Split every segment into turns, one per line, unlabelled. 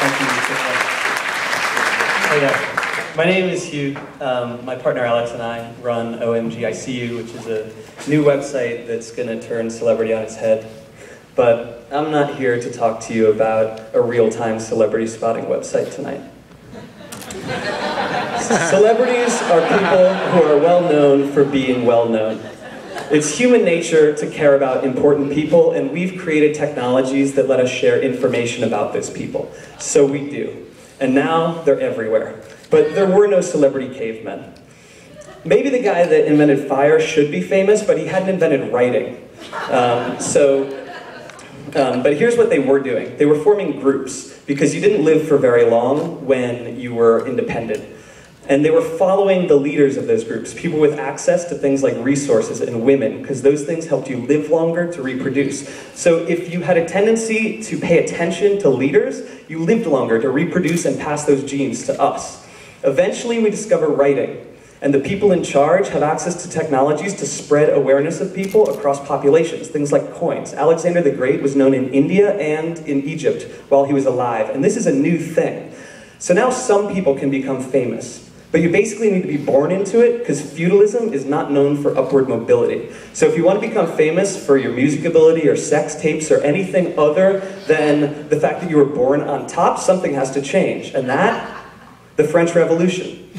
Thank you. Oh, yeah. My name is Hugh. My partner Alex and I run OMGICU, which is a new website that's going to turn celebrity on its head. But I'm not here to talk to you about a real-time celebrity spotting website tonight. Celebrities are people who are well-known for being well-known. It's human nature to care about important people, and we've created technologies that let us share information about those people. So we do. And now they're everywhere. But there were no celebrity cavemen. Maybe the guy that invented fire should be famous, but he hadn't invented writing. But here's what they were doing. They were forming groups, because you didn't live for very long when you were independent. And they were following the leaders of those groups, people with access to things like resources and women, because those things helped you live longer to reproduce. So if you had a tendency to pay attention to leaders, you lived longer to reproduce and pass those genes to us. Eventually we discover writing, and the people in charge have access to technologies to spread awareness of people across populations, things like coins. Alexander the Great was known in India and in Egypt while he was alive, and this is a new thing. So now some people can become famous. But you basically need to be born into it, because feudalism is not known for upward mobility. So if you want to become famous for your music ability or sex tapes or anything other than the fact that you were born on top, something has to change. And that, the French Revolution.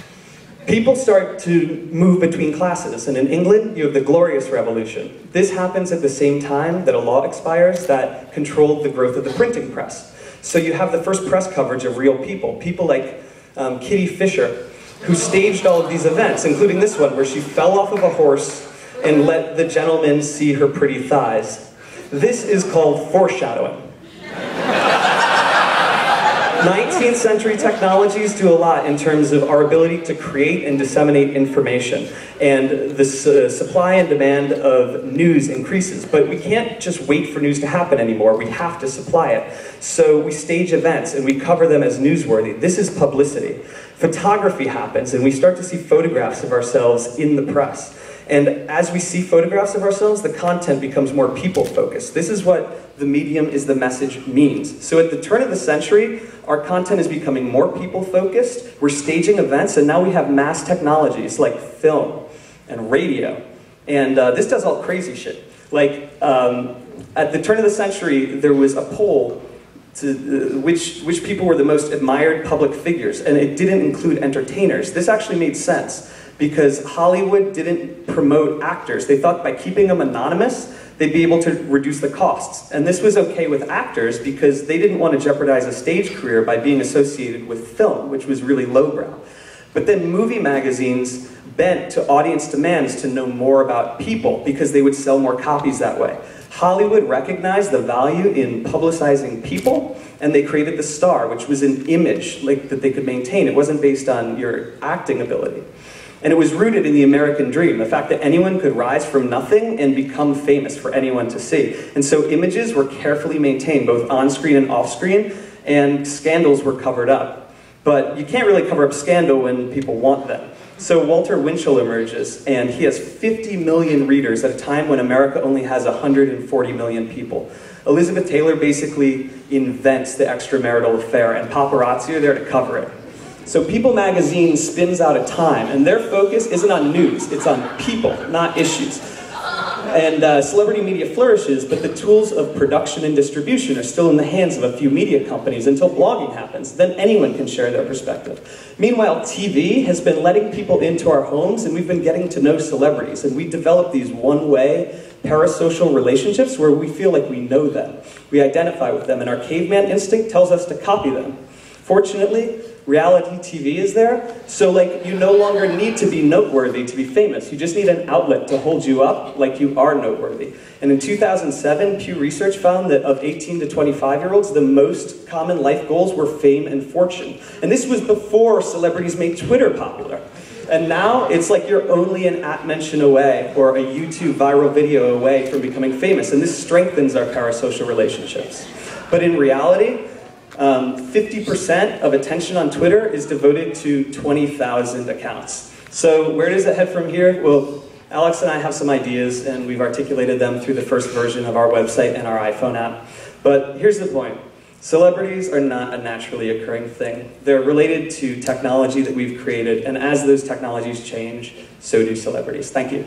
People start to move between classes, and in England, you have the Glorious Revolution. This happens at the same time that a law expires that controlled the growth of the printing press. So you have the first press coverage of real people, people like Kitty Fisher, who staged all of these events, including this one, where she fell off of a horse and let the gentleman see her pretty thighs. This is called foreshadowing. 19th century technologies do a lot in terms of our ability to create and disseminate information. And the supply and demand of news increases. But we can't just wait for news to happen anymore. We have to supply it. So we stage events and we cover them as newsworthy. This is publicity. Photography happens and we start to see photographs of ourselves in the press. And as we see photographs of ourselves, the content becomes more people-focused. This is what the medium is the message means. So at the turn of the century, our content is becoming more people-focused, we're staging events, and now we have mass technologies like film and radio. And this does all crazy shit. Like, at the turn of the century, there was a poll to which people were the most admired public figures, and it didn't include entertainers. This actually made sense, because Hollywood didn't promote actors. They thought by keeping them anonymous, they'd be able to reduce the costs. And this was okay with actors because they didn't want to jeopardize a stage career by being associated with film, which was really lowbrow. But then movie magazines bent to audience demands to know more about people because they would sell more copies that way. Hollywood recognized the value in publicizing people, and they created the star, which was an image that they could maintain. It wasn't based on your acting ability. And it was rooted in the American dream, the fact that anyone could rise from nothing and become famous for anyone to see. And so images were carefully maintained, both on-screen and off-screen, and scandals were covered up. But you can't really cover up scandal when people want them. So Walter Winchell emerges, and he has 50 million readers at a time when America only has 140 million people. Elizabeth Taylor basically invents the extramarital affair, and paparazzi are there to cover it. So People magazine spins out a time, and their focus isn't on news, it's on people, not issues. And celebrity media flourishes, but the tools of production and distribution are still in the hands of a few media companies until blogging happens. Then anyone can share their perspective. Meanwhile, TV has been letting people into our homes, and we've been getting to know celebrities, and we develop these one-way parasocial relationships where we feel like we know them. We identify with them, and our caveman instinct tells us to copy them. Fortunately, reality TV is there, so you no longer need to be noteworthy to be famous. You just need an outlet to hold you up like you are noteworthy. And in 2007, Pew Research found that of 18 to 25-year-olds, the most common life goals were fame and fortune. And this was before celebrities made Twitter popular. And now it's like you're only an @ mention away or a YouTube viral video away from becoming famous. And this strengthens our parasocial relationships. But in reality, 50% of attention on Twitter is devoted to 20,000 accounts. So where does it head from here? Well, Alex and I have some ideas, and we've articulated them through the first version of our website and our iPhone app. But here's the point. Celebrities are not a naturally occurring thing. They're related to technology that we've created, and as those technologies change, so do celebrities. Thank you.